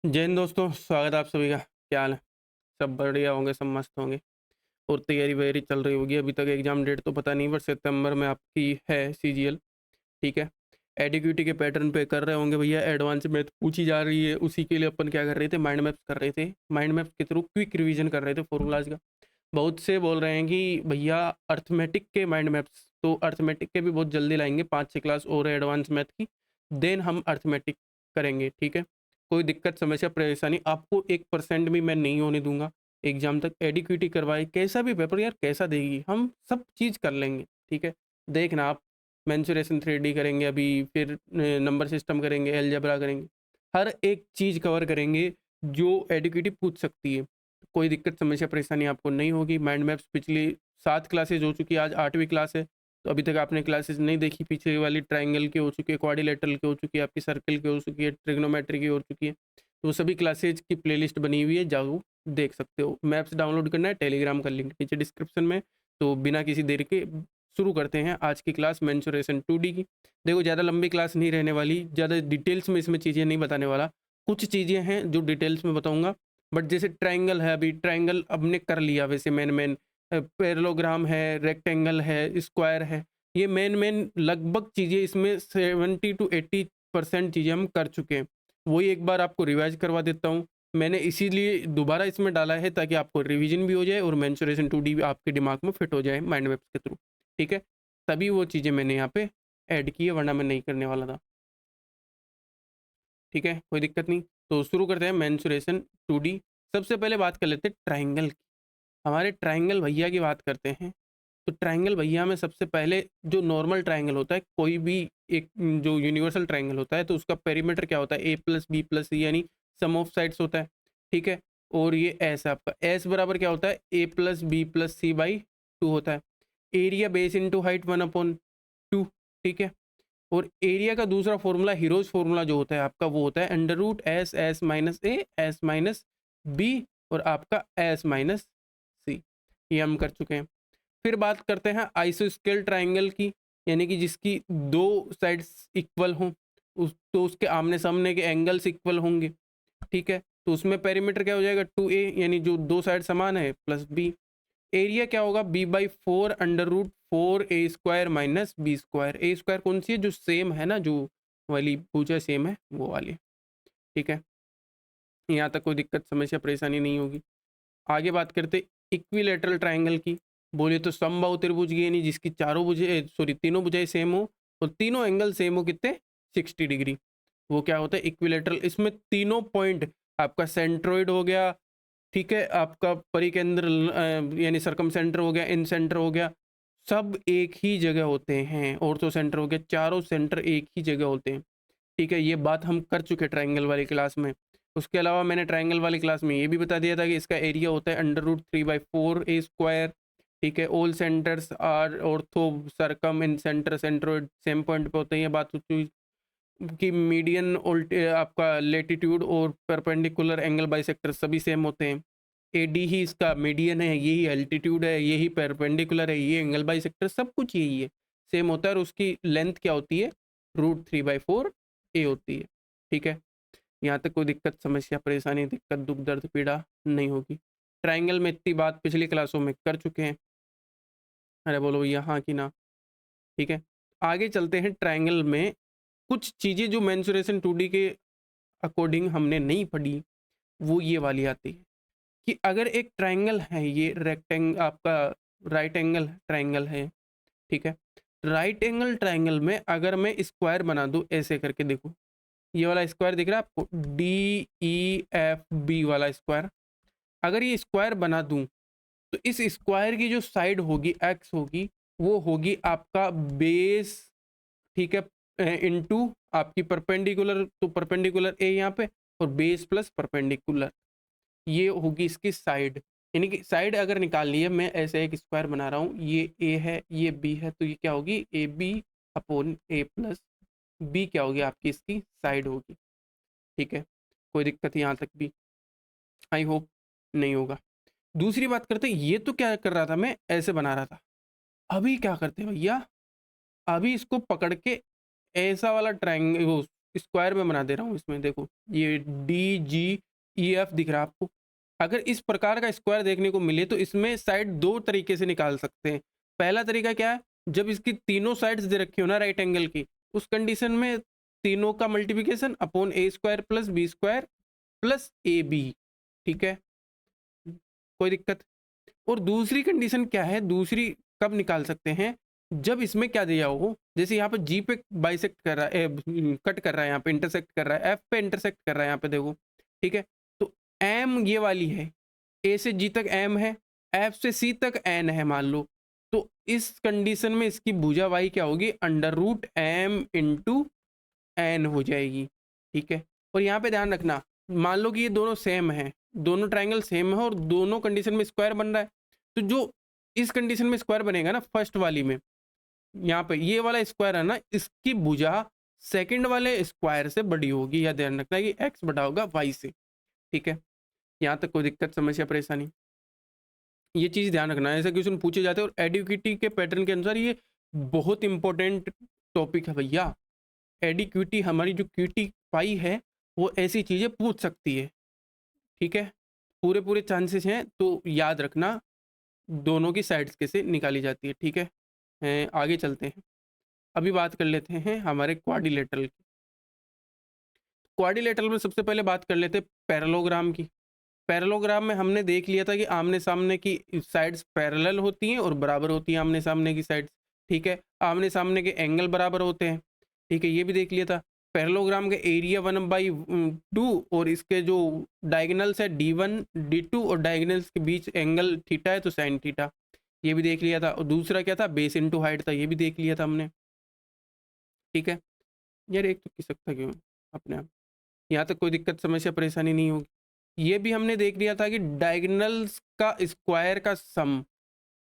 जय हिंद दोस्तों, स्वागत है आप सभी का। क्या हाल है? सब बढ़िया होंगे, सब मस्त होंगे और तैयारी वैयारी चल रही होगी। अभी तक एग्जाम डेट तो पता नहीं, पर सितंबर में आपकी है सीजीएल। ठीक है। एडिक्यूटी के पैटर्न पे कर रहे होंगे भैया। एडवांस मैथ पूछी जा रही है, उसी के लिए अपन क्या कर रहे थे, माइंड मैप्स कर रहे थे। माइंड मैप्स के थ्रू क्विक रिवीजन कर रहे थे फॉर्मूलाज का। बहुत से बोल रहे हैं कि भैया अर्थमेटिक के माइंड मैप्स, तो अर्थमेटिक के भी बहुत जल्दी लाएंगे, 5-6 क्लास और है एडवांस मैथ की, देन हम अर्थमेटिक करेंगे। ठीक है। कोई दिक्कत समस्या परेशानी आपको 1% भी मैं नहीं होने दूंगा। एग्जाम तक एडिक्यूटी करवाए, कैसा भी पेपर यार कैसा देगी, हम सब चीज़ कर लेंगे। ठीक है। देखना आप, मेंसुरेशन 3D करेंगे अभी, फिर नंबर सिस्टम करेंगे, अलजेब्रा करेंगे, हर एक चीज़ कवर करेंगे जो एडिक्यूटी पूछ सकती है। कोई दिक्कत समस्या परेशानी आपको नहीं होगी। माइंड मैप्स पिछली 7 क्लासेज हो चुकी है, आज 8वीं क्लास है। तो अभी तक आपने क्लासेस नहीं देखी, पीछे वाली ट्राइंगल की हो चुकी है, क्वाड्रिलेटरल की हो चुकी है, आपकी सर्कल की हो चुकी है, ट्रिग्नोमेट्री की हो चुकी है। तो सभी क्लासेज की प्लेलिस्ट बनी हुई है, जाओ देख सकते हो। मैप्स डाउनलोड करना है, टेलीग्राम का लिंक नीचे डिस्क्रिप्शन में। तो बिना किसी देर के शुरू करते हैं आज की क्लास मेंसुरेशन 2D की। देखो ज़्यादा लंबी क्लास नहीं रहने वाली, ज़्यादा डिटेल्स में इसमें चीज़ें नहीं बताने वाला। कुछ चीज़ें हैं जो डिटेल्स में बताऊंगा, बट जैसे ट्रायंगल है, अभी ट्रायंगल हमने कर लिया वैसे मेन मेन। पैरेललोग्राम है, रेक्टेंगल है, स्क्वायर है, ये मेन मेन लगभग चीज़ें इसमें 70 to 80% चीज़ें हम कर चुके हैं। वही एक बार आपको रिवाइज करवा देता हूँ। मैंने इसीलिए दोबारा इसमें डाला है ताकि आपको रिवीजन भी हो जाए और मेंसुरेशन 2D भी आपके दिमाग में फिट हो जाए माइंड मैप्स के थ्रू। ठीक है। तभी वो चीज़ें मैंने यहाँ पे ऐड की है, वरना मैं नहीं करने वाला था। ठीक है, कोई दिक्कत नहीं। तो शुरू करते हैं मेंसुरेशन 2D। सबसे पहले बात कर लेते हैं ट्राइंगल की। हमारे ट्राइंगल भैया की बात करते हैं। तो ट्राइंगल भैया में सबसे पहले जो नॉर्मल ट्राइंगल होता है, कोई भी एक जो यूनिवर्सल ट्राइंगल होता है, तो उसका पेरीमीटर क्या होता है, ए प्लस बी प्लस सी, यानी सम ऑफ साइड्स होता है। ठीक है। और ये एस है आपका, एस बराबर क्या होता है, a plus b plus c by 2 होता है। Area base into height 1/2। ठीक है। और एरिया का दूसरा फॉर्मूला, हीरोज फॉर्मूला जो होता है आपका, वो होता है under root S S minus A S minus B और आपका एस माइनस सी। ये हम कर चुके हैं। फिर बात करते हैं आइसोस्केल ट्राइंगल की, यानी कि जिसकी दो साइड्स इक्वल हों, तो उसके आमने सामने के एंगल्स इक्वल होंगे। ठीक है। तो उसमें पेरीमीटर क्या हो जाएगा, 2a, यानी जो दो साइड समान है, प्लस बी। एरिया क्या होगा, b/4 under root 4a² minus b square. A square कौन सी है, जो सेम है ना, जो वाली भुजा सेम है वो वाली। ठीक है। यहाँ तक कोई दिक्कत समस्या परेशानी नहीं होगी। आगे बात करते इक्विलेटरल ट्राइंगल की। बोले तो समबाहु त्रिभुज की, यानी जिसकी चारों भुजाएं, सॉरी तीनों भुजाएं सेम हो और तीनों एंगल सेम हो, कितने, 60 डिग्री। वो क्या होता है, इक्विलेटरल। इसमें तीनों पॉइंट, आपका सेंट्रोइड हो गया, ठीक है, आपका परिकेंद्र यानी सरकम सेंटर हो गया, इन सेंटर हो गया, सब एक ही जगह होते हैं। ऑर्थो सेंटर हो गया, चारों सेंटर एक ही जगह होते हैं। ठीक है। ये बात हम कर चुके हैं ट्राइंगल वाली क्लास में। उसके अलावा मैंने ट्राइंगल वाली क्लास में ये भी बता दिया था कि इसका एरिया होता है अंडर रूट 3/4 a स्क्वायर। ठीक है। All centres are ortho circum in centre centroid same point पे होते हैं। ये बात हो चुकी कि मीडियन आपका लेटीट्यूड और परपेंडिकुलर एंगल बाइसेक्टर सभी सेम होते हैं। एडी ही इसका मीडियन है, यही एल्टीट्यूड है, यही परपेंडिकुलर है, ये एंगल बाइसेक्टर, सब कुछ यही है, सेम होता है। और उसकी लेंथ क्या होती है, √3/4 a होती है। ठीक है। यहाँ तक कोई दिक्कत समस्या परेशानी, दिक्कत दुख दर्द पीड़ा नहीं होगी। ट्राइंगल में इतनी बात पिछली क्लासों में कर चुके हैं। अरे बोलो भैया हाँ कि ना। ठीक है। आगे चलते हैं। ट्राइंगल में कुछ चीज़ें जो मेंसुरेशन 2D के अकॉर्डिंग हमने नहीं पढ़ी, वो ये वाली आती है कि अगर एक ट्राइंगल है, ये रेक्टेंगल आपका राइट एंगल ट्राइंगल है। ठीक है। राइट एंगल ट्राइंगल में अगर मैं स्क्वायर बना दूं ऐसे करके, देखो ये वाला स्क्वायर दिख रहा है आपको, DEFB वाला स्क्वायर। अगर ये स्क्वायर बना दूं तो इस स्क्वायर की जो साइड होगी, एक्स होगी, वो होगी आपका बेस। ठीक है। इनटू आपकी परपेंडिकुलर, तो परपेंडिकुलर ए यहाँ पे, और बेस प्लस परपेंडिकुलर, ये होगी इसकी साइड। यानी कि साइड अगर निकाल लिया, मैं ऐसे एक स्क्वायर बना रहा हूँ, ये ए है, ये बी है, तो ये क्या होगी, AB/A प्लस बी क्या होगी, आपकी इसकी साइड होगी। ठीक है। कोई दिक्कत यहाँ तक भी, आई होप नहीं होगा। दूसरी बात करते हैं, ये तो क्या कर रहा था, मैं ऐसे बना रहा था। अभी क्या करते हैं भैया, अभी इसको पकड़ के ऐसा वाला ट्रायंगल, वो स्क्वायर में बना दे रहा हूँ। इसमें देखो ये DGEF दिख रहा है आपको। अगर इस प्रकार का स्क्वायर देखने को मिले तो इसमें साइड दो तरीके से निकाल सकते हैं। पहला तरीका क्या है, जब इसकी तीनों साइड्स दे रखी हो ना राइट एंगल की, उस कंडीशन में तीनों का multiplication upon A square plus B square plus A B. ठीक है, कोई दिक्कत। और दूसरी कंडीशन क्या है, दूसरी कब निकाल सकते हैं, जब इसमें क्या दिया हो, जैसे यहाँ पे जी पे बाइसेक्ट कर रहा है, कट कर रहा है, यहाँ पे इंटरसेक्ट कर रहा है, एफ पे इंटरसेक्ट कर रहा है, यहाँ पे देखो। ठीक है, तो एम ये वाली है, ए से जी तक एम है, एफ से सी तक एन है मान लो। तो इस कंडीशन में इसकी भुजा वाई क्या होगी, under root M into N हो जाएगी। ठीक है, और यहाँ पे ध्यान रखना, मान लो कि ये दोनों सेम है, दोनों ट्राइंगल सेम है और दोनों कंडीशन में स्क्वायर बन रहा है, तो जो इस कंडीशन में स्क्वायर बनेगा ना फर्स्ट वाली में, यहाँ पे ये वाला स्क्वायर है ना, इसकी भुजा सेकंड वाले स्क्वायर से बड़ी होगी। या ध्यान रखना कि एक्स बड़ा होगा वाई से। ठीक है, यहाँ तक कोई दिक्कत समस्या परेशानी, ये चीज़ ध्यान रखना है, ऐसे क्वेश्चन पूछे जाते हैं और एडिक्विटी के पैटर्न के अनुसार ये बहुत इंपॉर्टेंट टॉपिक है भैया। एडिक्विटी, हमारी जो क्यूटी पाई है वो ऐसी चीज़ें पूछ सकती है। ठीक है, पूरे पूरे चांसेस हैं, तो याद रखना दोनों की साइड्स कैसे निकाली जाती है। ठीक है, आगे चलते हैं। अभी बात कर लेते हैं हमारे क्वाड्रिलेटरल की। क्वाड्रिलेटरल में सबसे पहले बात कर लेते हैं पैरेललोग्राम की। पैरेललोग्राम में हमने देख लिया था कि आमने सामने की साइड्स पैरेलल होती हैं और बराबर होती हैं आमने सामने की साइड्स। ठीक है, आमने सामने के एंगल बराबर होते हैं। ठीक है, ये भी देख लिया था। पैरेललोग्राम का एरिया 1/2 और इसके जो डायगोनल्स है D1 D2 और डायगोनल्स के बीच एंगल थीटा है तो साइन थीटा, ये भी देख लिया था। और दूसरा क्या था, बेस इनटू हाइट था, ये भी देख लिया था हमने। ठीक है यार, एक तो खिसक था क्यों अपने आप, यहाँ तक कोई दिक्कत समस्या परेशानी नहीं होगी। ये भी हमने देख लिया था कि डायगोनल्स का स्क्वायर का सम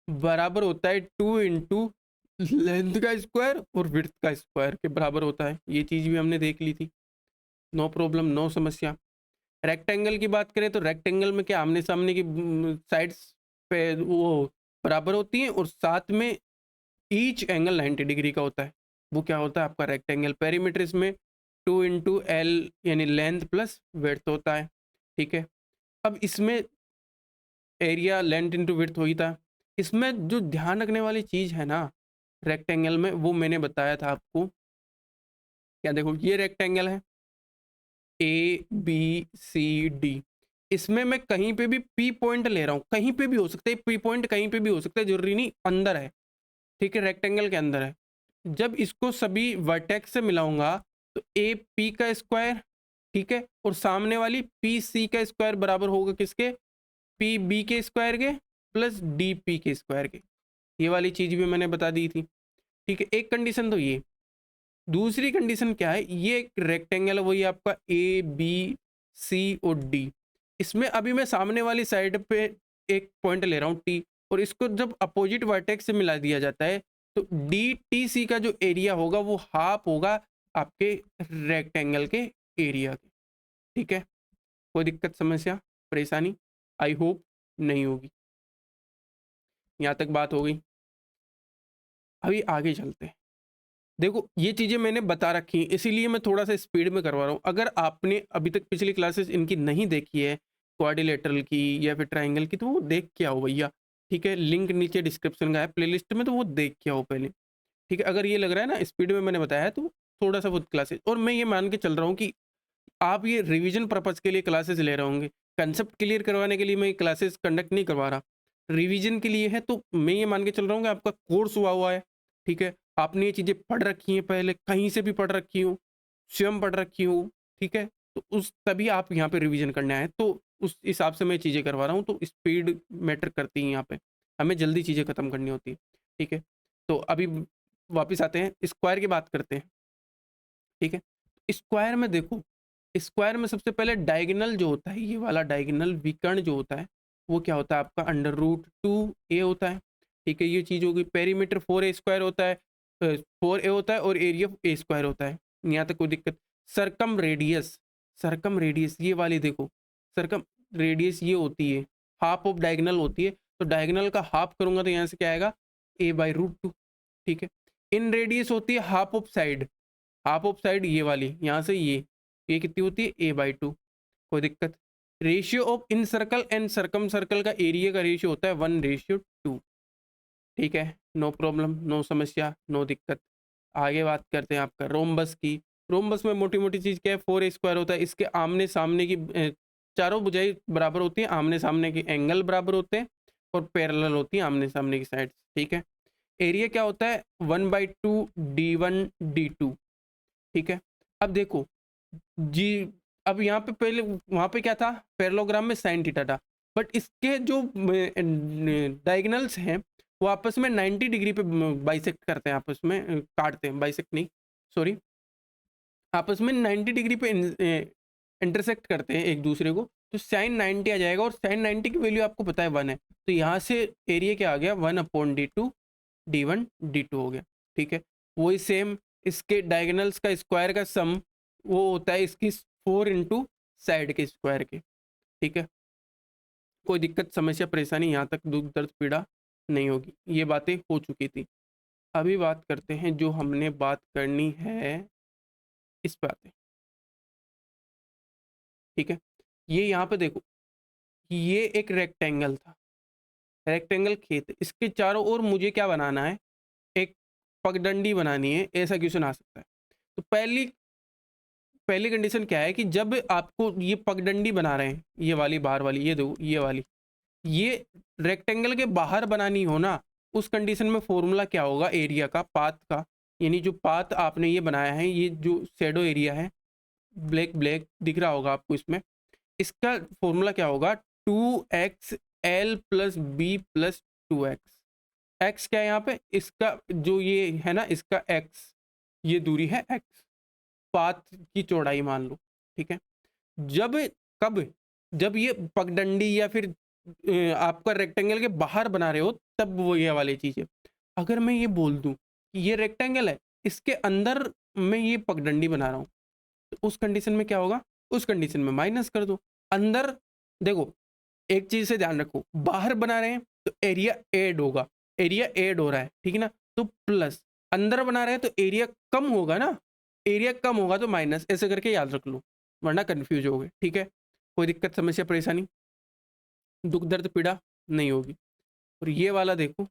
बराबर होता है 2 इंटू लेंथ का स्क्वायर और विड्थ का स्क्वायर के बराबर होता है। ये चीज़ भी हमने देख ली थी, नो प्रॉब्लम नो समस्या। रेक्टेंगल की बात करें तो रेक्टेंगल में क्या, आमने सामने की साइड्स पे वो बराबर होती हैं और साथ में ईच एंगल 90 डिग्री का होता है। वो क्या होता है आपका रेक्टेंगल। पेरीमीटर इसमें 2 इंटू एल यानी लेंथ प्लस विड्थ होता है। ठीक है, अब इसमें एरिया लेंथ इंटू विड्थ होता था। इसमें जो ध्यान रखने वाली चीज़ है ना रेक्टेंगल में, वो मैंने बताया था आपको। क्या देखो, ये रेक्टेंगल है ABCD, इसमें मैं कहीं पे भी P पॉइंट ले रहा हूँ, कहीं पे भी हो सकता है P पॉइंट, कहीं पे भी हो सकता है, जरूरी नहीं अंदर है। ठीक है, रेक्टेंगल के अंदर है। जब इसको सभी वर्टेक्स से मिलाऊंगा तो AP का स्क्वायर, ठीक है, और सामने वाली PC का स्क्वायर बराबर होगा किसके, PB के स्क्वायर के प्लस DP के स्क्वायर के। ये वाली चीज़ भी मैंने बता दी थी। ठीक है, एक कंडीशन तो ये। दूसरी कंडीशन क्या है, ये एक रेक्टेंगल है, वही आपका ABC और D। इसमें अभी मैं सामने वाली साइड पे एक पॉइंट ले रहा हूँ T, और इसको जब अपोजिट वर्टेक्स से मिला दिया जाता है तो DTC का जो एरिया होगा वो हाफ होगा आपके रेक्टेंगल के एरिया के। ठीक है, कोई दिक्कत समस्या परेशानी आई होप नहीं होगी। यहाँ तक बात हो गई। अभी आगे चलते हैं। देखो, ये चीज़ें मैंने बता रखी हैं, इसीलिए मैं थोड़ा सा स्पीड में करवा रहा हूँ। अगर आपने अभी तक पिछली क्लासेस इनकी नहीं देखी है, क्वाड्रिलेटरल की या फिर ट्राइंगल की, तो वो देख के आओ भैया। ठीक है, लिंक नीचे डिस्क्रिप्शन का है प्लेलिस्ट में, तो वो देख के आओ पहले। ठीक है, अगर ये लग रहा है ना स्पीड में मैंने बताया है, तो थोड़ा सा वो क्लासेस, और मैं ये मान के चल रहा हूँ कि आप ये रिवीजन पर्पज़ के लिए क्लासेस ले रहे होंगे। कंसेप्ट क्लियर करवाने के लिए मैं क्लासेस कंडक्ट नहीं करवा रहा, रिवीजन के लिए है। तो मैं ये मान के चल रहा हूँ कि आपका कोर्स हुआ है। ठीक है, आपने ये चीज़ें पढ़ रखी हैं, पहले कहीं से भी पढ़ रखी हूँ, स्वयं पढ़ रखी हूँ। ठीक है, तो उस तभी आप यहाँ पे रिवीजन करने आए, तो उस हिसाब से मैं चीज़ें करवा रहा हूँ। तो स्पीड मैटर करती है यहाँ पे, हमें जल्दी चीज़ें ख़त्म करनी होती है। ठीक है, तो अभी वापस आते हैं, स्क्वायर की बात करते हैं। ठीक है, स्क्वायर में देखो, स्क्वायर में सबसे पहले डायगोनल जो होता है, ये वाला डायगोनल विकर्ण जो होता है, वो क्या होता है आपका अंडर रूट 2a होता है। ठीक है, ये चीज़ होगी। पेरीमीटर 4a स्क्वायर होता है, 4a होता है और एरिया a स्क्वायर होता है। यहाँ तक कोई दिक्कत। सरकम रेडियस, सरकम रेडियस ये वाली देखो, सरकम रेडियस ये होती है, हाफ ऑफ डायगोनल होती है। तो डायगोनल का हाफ करूंगा तो यहाँ से क्या आएगा, a/√2। ठीक है, इन रेडियस होती है half of side, half of side ये वाली, यहाँ से ये कितनी होती है a/2, कोई दिक्कत। Ratio of in circle and circum circle का एरिया का रेशियो होता है 1:2, ठीक है, नो प्रॉब्लम, नो समस्या, नो दिक्कत। आगे बात करते हैं आपका रोम्बस की। रोम्बस में मोटी मोटी चीज़ क्या है, 4a² होता है। इसके आमने सामने की चारों भुजाएं बराबर होती हैं, आमने सामने के एंगल बराबर होते हैं और पैरेलल होती हैं आमने सामने की साइड, ठीक है। एरिया क्या होता है 1/2 d1 d2, ठीक है। अब देखो जी, अब यहाँ पे पहले वहाँ पे क्या था, पैरेललोग्राम में साइन थीटा था, बट इसके जो डायगोनल्स हैं वो आपस में 90 डिग्री पे बाइसेक्ट करते हैं, आपस में काटते हैं, बाइसेक्ट नहीं, सॉरी, आपस में 90 डिग्री पे इंटरसेक्ट करते हैं एक दूसरे को, तो साइन 90 आ जाएगा, और साइन 90 की वैल्यू आपको पता है 1 है, तो यहाँ से एरिया क्या आ गया 1/d2 d1 d2 हो गया, ठीक है। वही सेम इसके डायगोनल्स का स्क्वायर का सम वो होता है इसकी 4 इंटू साइड के स्क्वायर के, ठीक है। कोई दिक्कत समस्या परेशानी यहाँ तक दुख दर्द पीड़ा नहीं होगी, ये बातें हो चुकी थी। अभी बात करते हैं जो हमने बात करनी है इस पे आते हैं, ठीक है। ये यहाँ पे देखो, ये एक रेक्टेंगल था, रेक्टेंगल खेत, इसके चारों ओर मुझे क्या बनाना है, एक पगडंडी बनानी है, ऐसा क्वेश्चन आ सकता है। तो पहली पहली कंडीशन क्या है कि जब आपको ये पगडंडी बना रहे हैं, ये वाली बाहर वाली, ये दो ये वाली, ये रेक्टेंगल के बाहर बनानी हो ना, उस कंडीशन में फॉर्मूला क्या होगा एरिया का, पाथ का, यानी जो पाथ आपने ये बनाया है, ये जो शेडो एरिया है, ब्लैक ब्लैक दिख रहा होगा आपको इसमें, इसका फॉर्मूला क्या होगा 2xl + b + 2x। x क्या है यहाँ पे, इसका जो ये है ना, इसका x, ये दूरी है x, पाथ की चौड़ाई मान लो, ठीक है। जब कब जब ये पगडंडी या फिर आपका रेक्टेंगल के बाहर बना रहे हो, तब वो ये वाली चीज है। अगर मैं ये बोल दूं कि ये रेक्टेंगल है, इसके अंदर मैं ये पगडंडी बना रहा हूँ, तो उस कंडीशन में क्या होगा, उस कंडीशन में माइनस कर दो। अंदर देखो, एक चीज से ध्यान रखो, बाहर बना रहे हैं तो एरिया ऐड होगा, एरिया ऐड हो रहा है, ठीक है ना, तो प्लस, अंदर बना रहे हैं तो एरिया कम होगा ना, एरिया कम होगा तो माइनस, ऐसे करके याद रख लो, वरना कंफ्यूज हो गए, ठीक है। कोई दिक्कत समस्या परेशानी दुख दर्द पीड़ा नहीं होगी। और ये वाला देखो,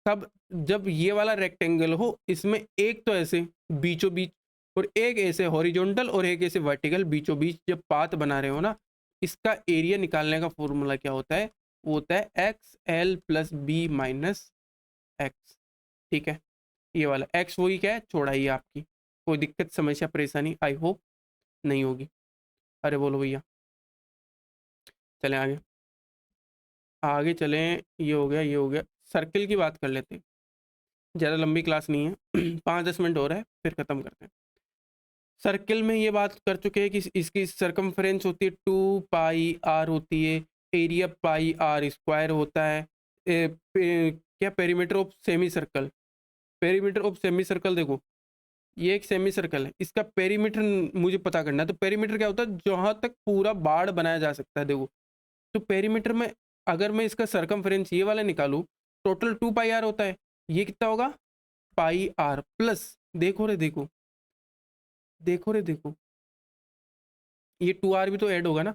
तब जब ये वाला रेक्टेंगल हो, इसमें एक तो ऐसे बीचों बीच और एक ऐसे हॉरिजॉन्टल और एक ऐसे वर्टिकल बीचों बीच जब पाथ बना रहे हो ना, इसका एरिया निकालने का फॉर्मूला क्या होता है, वो होता है XL + B - X, ठीक है। ये वाला x वही क्या है, चौड़ाई है आपकी। कोई दिक्कत समस्या परेशानी आई होप नहीं होगी। अरे बोलो भैया, चलें आगे, आगे चलें, ये हो गया, ये हो गया। सर्किल की बात कर लेते हैं, ज़्यादा लंबी क्लास नहीं है 5-10 मिनट हो रहा है, फिर ख़त्म करते हैं। सर्किल में ये बात कर चुके हैं कि इसकी सरकमफ्रेंस होती है 2πr होती है, एरिया πr² होता है। क्या perimeter of semi circle, perimeter of semi circle देखो, ये एक सेमी सर्कल है, इसका पेरीमीटर मुझे पता करना है। तो पेरीमीटर क्या होता है, जहाँ तक पूरा बाड़ बनाया जा सकता है, देखो। तो पेरीमीटर में अगर मैं इसका सरकमफ्रेंस ये वाला निकालूं, टोटल 2πr होता है, ये कितना होगा πr प्लस, देखो रे देखो, देखो रे देखो, ये 2r भी तो ऐड होगा ना,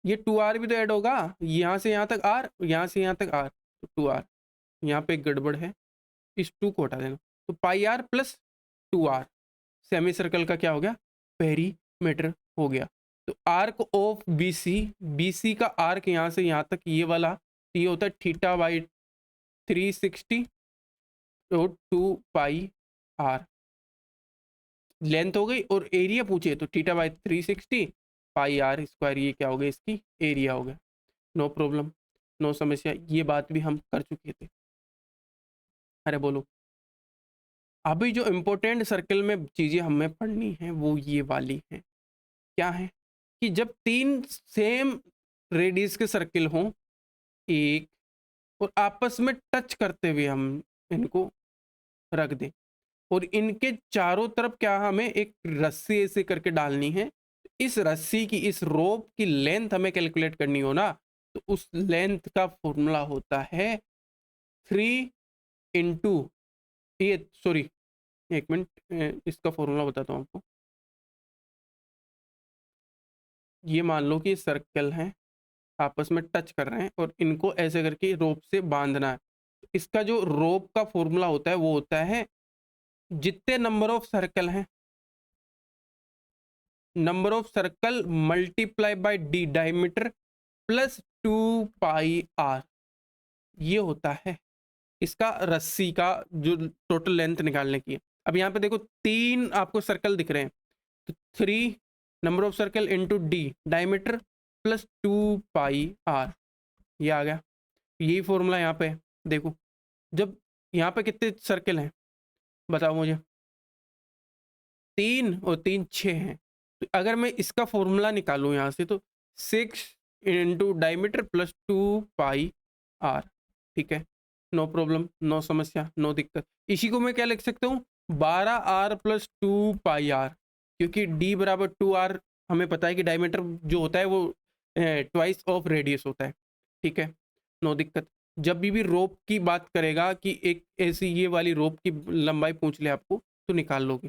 ये 2r भी तो ऐड होगा, यहाँ से यहाँ तक r, यहाँ से यहाँ तक r, तो 2r, यहाँ पे एक गड़बड़ है, इस 2 को हटा देना, तो πr + 2r, सेमी सर्कल का क्या हो गया, पेरीमीटर हो गया। तो आर्क ऑफ BC का आर्क यहाँ से यहाँ तक ये वाला, ये होता है θ/360 और 2πr, लेंथ हो गई, और एरिया पूछे तो θ/360 πr², ये क्या हो गया, इसकी एरिया हो गया। नो प्रॉब्लम, नो समस्या, ये बात भी हम कर चुके थे। अरे बोलो, अभी जो इम्पोर्टेंट सर्कल में चीज़ें हमें पढ़नी है वो ये वाली हैं, क्या है कि जब 3 सेम रेडियस के सर्किल हों, एक, और आपस में टच करते हुए हम इनको रख दें, और इनके चारों तरफ क्या हमें एक रस्सी ऐसे करके डालनी है। इस रस्सी की, इस रोप की लेंथ हमें कैलकुलेट करनी हो ना, तो उस लेंथ का फॉर्मूला होता है 3 इंटू, ये सॉरी एक मिनट, इसका फॉर्मूला बताता हूँ आपको। ये मान लो कि सर्कल हैं, आपस में टच कर रहे हैं और इनको ऐसे करके रोप से बांधना है। इसका जो रोप का फॉर्मूला होता है वो होता है जितने नंबर ऑफ सर्कल हैं, number of circle multiply by D diameter plus 2 pi R, ये होता है इसका रस्सी का जो टोटल लेंथ निकालने की है। अब यहाँ पे देखो 3 आपको सर्कल दिख रहे हैं, तो 3 number of circle into D diameter plus 2 pi R, ये आ गया। यही फॉर्मूला यहाँ पे है। देखो जब यहाँ पे कितने सर्कल हैं बताओ मुझे, 3 और 3 6 हैं। तो अगर मैं इसका फॉर्मूला निकालूं यहाँ से तो 6 into diameter plus 2 pi R, ठीक है, नो प्रॉब्लम, नो समस्या, नो दिक्कत। इसी को मैं क्या लिख सकता हूँ, 12 आर प्लस 2 पाई आर, क्योंकि डी बराबर 2 आर, हमें पता है कि डायमीटर जो होता है वो ट्वाइस ऑफ रेडियस होता है, ठीक है, नो दिक्कत। जब भी रोप की बात करेगा कि एक ऐसी ये वाली रोप की लंबाई पूछ ले आपको तो निकाल लोगे,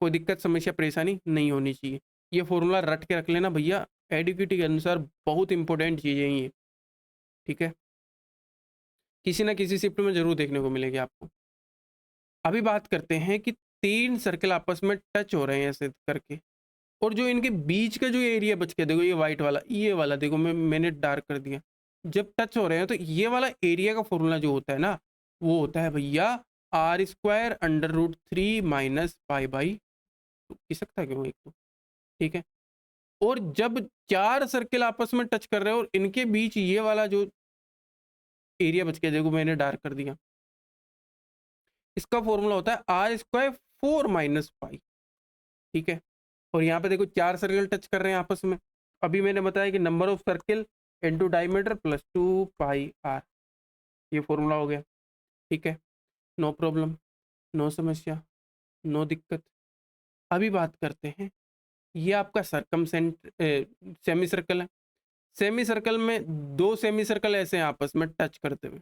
कोई दिक्कत समस्या परेशानी नहीं होनी चाहिए। ये फॉर्मूला रट के रख लेना भैया, एडुकेटी के अनुसार बहुत इंपॉर्टेंट चीज़ें हैं ये, ठीक है, किसी ना किसी शिफ्ट में जरूर देखने को मिलेगी आपको। अभी बात करते हैं कि 3 सर्कल आपस में टच हो रहे हैं ऐसे करके, और जो इनके बीच का जो एरिया बच गया, देखो ये वाइट वाला, ये वाला देखो मैंने डार्क कर दिया। जब टच हो रहे हैं तो ये वाला एरिया का फॉर्मूला जो होता है ना, वो होता है भैया r² √3 माइनस पाई बाई, खिसकता क्यों एक तो, ठीक है। और जब 4 सर्कल आपस में टच कर रहे हो और इनके बीच ये वाला जो एरिया बच गया, देखो मैंने डार्क कर दिया, इसका फॉर्मूला होता है r² 4 माइनस पाई, ठीक है। और यहाँ पे देखो 4 सर्कल टच कर रहे हैं आपस में, अभी मैंने बताया कि number of circle into diameter plus 2 pi R, ये फॉर्मूला हो गया, ठीक है, नो प्रॉब्लम, नो समस्या, नो दिक्कत। अभी बात करते हैं, ये आपका सेमी सर्कल है। सेमी सर्कल में 2 सेमी सर्कल ऐसे हैं आपस में टच करते हुए,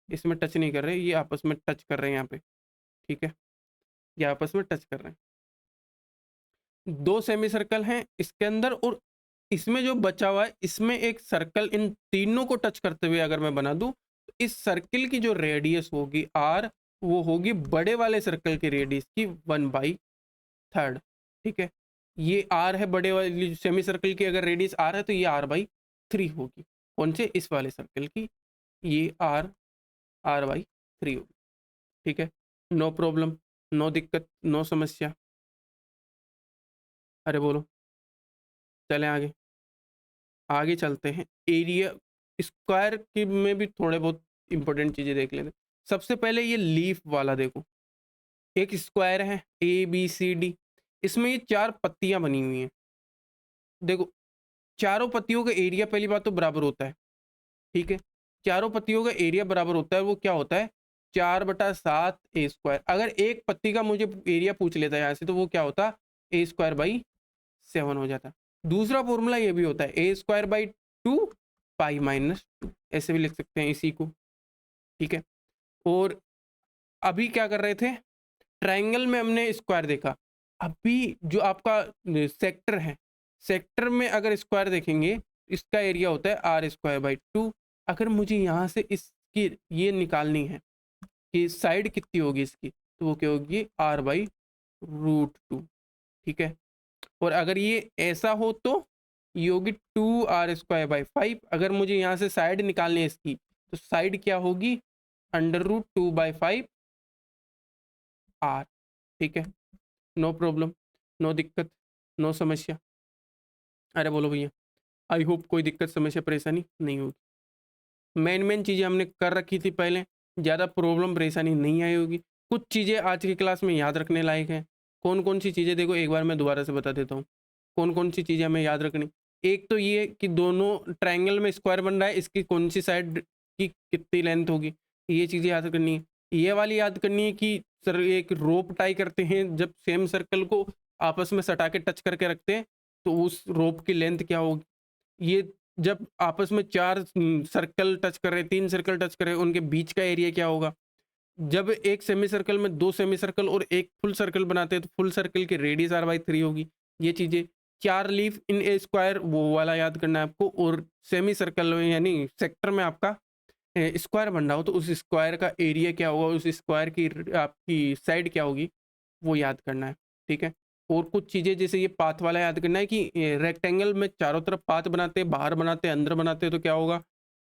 इसमें टच नहीं कर रहे, ये आपस में टच कर रहे हैं यहाँ पे, ठीक है, ये आपस में टच कर रहे हैं। 2 सेमी सर्कल हैं इसके अंदर, और इसमें जो बचा हुआ है इसमें एक सर्कल इन तीनों को टच करते हुए अगर मैं बना दूं तो इस सर्कल की जो रेडियस होगी आर, वो होगी बड़े वाले सर्कल की रेडियस की 1/3, ठीक है। ये आर है बड़े वाली सेमी सर्कल की, अगर रेडियस आर है तो ये r/3 होगी, कौन से, इस वाले सर्कल की, ये r/3 होगी, ठीक है, नो प्रॉब्लम, नो दिक्कत, नो समस्या। अरे बोलो, चलें आगे, आगे चलते हैं। एरिया स्क्वायर की में भी थोड़े बहुत इंपॉर्टेंट चीज़ें देख लेते हैं। सबसे पहले ये लीफ वाला देखो, एक स्क्वायर है ABCD, इसमें ये 4 पत्तियां बनी हुई हैं। देखो चारों पत्तियों का एरिया पहली बात तो बराबर होता है, ठीक है, चारों पत्तियों का एरिया बराबर होता है, वो क्या होता है 4/7 A²। अगर एक पत्ती का मुझे एरिया पूछ लेता है यहाँ से तो वो क्या होता, A²/7 हो जाता। दूसरा फॉर्मूला ये भी होता है A²/2 पाई-2, ऐसे भी लिख सकते हैं इसी को, ठीक है। और अभी क्या कर रहे थे, ट्रायंगल में हमने स्क्वायर देखा, अभी जो आपका सेक्टर है, सेक्टर में अगर स्क्वायर देखेंगे इसका एरिया होता है r²/2। अगर मुझे यहाँ से इसकी ये निकालनी है कि साइड कितनी होगी इसकी, तो वो क्या होगी r/√2, ठीक है। और अगर ये ऐसा हो तो ये होगी 2r²/5। अगर मुझे यहाँ से साइड निकालनी है इसकी तो साइड क्या होगी √2/5 r, ठीक है, नो प्रॉब्लम, नो दिक्कत, नो समस्या। अरे बोलो भैया, आई होप कोई दिक्कत समस्या परेशानी नहीं होगी। मेन चीज़ें हमने कर रखी थी पहले, ज़्यादा प्रॉब्लम परेशानी नहीं आई होगी। कुछ चीज़ें आज की क्लास में याद रखने लायक हैं। कौन कौन सी चीज़ें, देखो एक बार मैं दोबारा से बता देता हूँ कौन कौन सी चीज़ें हमें याद रखनी। एक तो ये कि दोनों ट्रायंगल में स्क्वायर बन रहा है, इसकी कौन सी साइड की कितनी लेंथ होगी, ये चीज़ें याद करनी है। ये वाली याद करनी है कि सर एक रोप टाई करते हैं, जब सेम सर्कल को आपस में सटा के टच करके रखते हैं तो उस रोप की लेंथ क्या होगी। ये जब आपस में 4 सर्कल टच कर रहे हैं, 3 सर्कल टच कर रहे हैं, उनके बीच का एरिया क्या होगा। जब एक सेमी सर्कल में 2 सेमी सर्कल और एक फुल सर्कल बनाते हैं तो फुल सर्कल की रेडियस r/3 होगी। ये चीज़ें 4 लीफ इन ए स्क्वायर वो वाला याद करना है आपको, और सेमी सर्कल में यानी सेक्टर में आपका स्क्वायर बन रहा हो तो उस स्क्वायर का एरिया क्या होगा, उस स्क्वायर की आपकी साइड क्या होगी, वो याद करना है। ठीक है? और कुछ चीज़ें जैसे ये पाथ वाला याद करना है कि रेक्टेंगल में चारों तरफ पाथ बनाते हैं, बाहर बनाते हैं, अंदर बनाते हैं तो क्या होगा,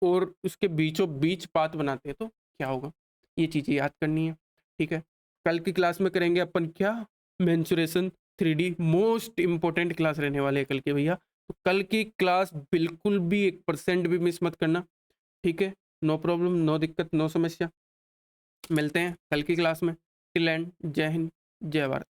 और उसके बीचों बीच पाथ बनाते हैं तो क्या होगा। ये चीज़ें याद करनी है। ठीक है? कल की क्लास में करेंगे अपन क्या, mensuration 3D, most important class रहने वाले है कल के भैया। तो कल की क्लास बिल्कुल भी 1% भी मिस मत करना। ठीक है? नो प्रॉब्लम, नो दिक्कत, नो समस्या। मिलते हैं कल की क्लास में। टिल एंड जय हिंद, जय भारत।